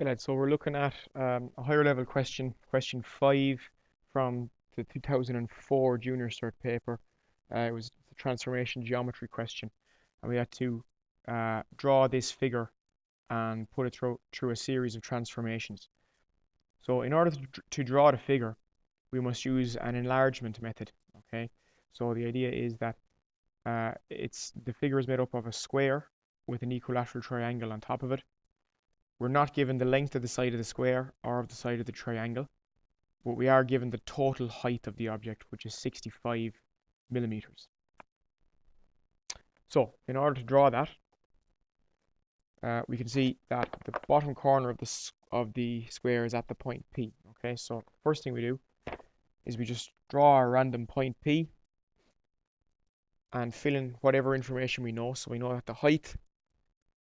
Okay, lads, so we're looking at a higher level question, question 5 from the 2004 Junior Cert paper. It was a transformation geometry question, and we had to draw this figure and put it through a series of transformations. So in order to draw the figure, we must use an enlargement method. Okay, so the idea is that the figure is made up of a square with an equilateral triangle on top of it. We're not given the length of the side of the square or of the side of the triangle, but we are given the total height of the object, which is 65 millimeters. So in order to draw that, we can see that the bottom corner of the square is at the point P. Okay, so first thing we do is we just draw a random point P and fill in whatever information we know. So we know that the height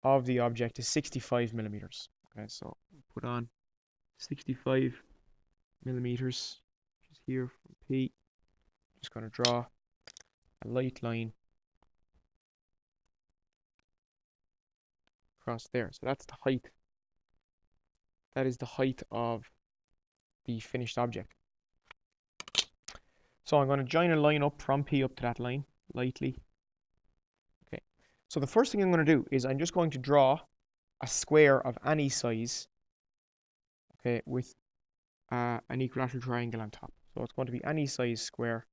of the object is 65 millimeters. Okay, so put on 65 millimeters, which is here from P. Just going to draw a light line across there. So that's the height. That is the height of the finished object. So I'm going to join a line up from P up to that line, lightly. Okay. So the first thing I'm going to do is I'm just going to draw a square of any size, okay, with an equilateral triangle on top. So it's going to be any size square.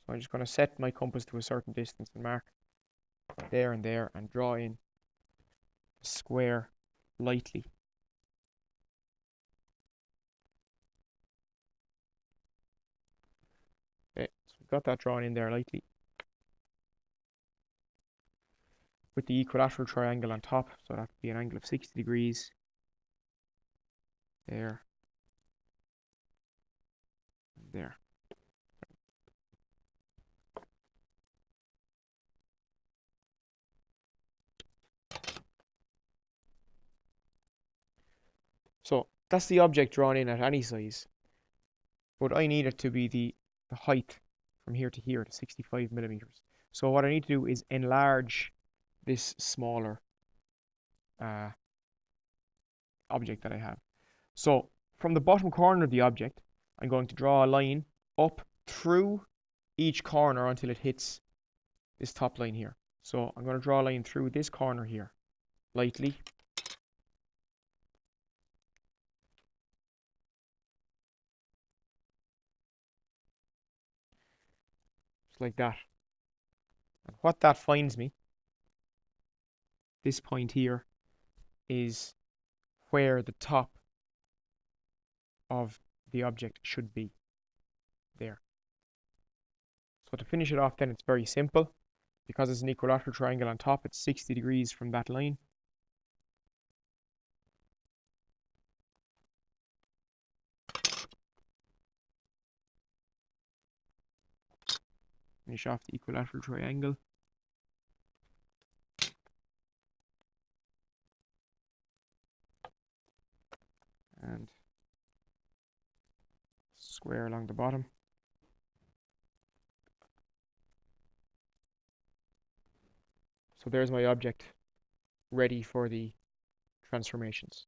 So I'm just going to set my compass to a certain distance and mark there and draw in the square lightly. Okay, so we've got that drawn in there lightly with the equilateral triangle on top, so that would be an angle of 60 degrees there and there. So that's the object drawn in at any size, but I need it to be the height from here to here, to 65 millimeters. So what I need to do is enlarge this smaller object that I have. So from the bottom corner of the object, I'm going to draw a line up through each corner until it hits this top line here. So I'm going to draw a line through this corner here, lightly. Just like that. And what that finds me, this point here, is where the top of the object should be. There. So to finish it off then, it's very simple. Because it's an equilateral triangle on top, it's 60 degrees from that line. Finish off the equilateral triangle. And square along the bottom. So there's my object ready for the transformations.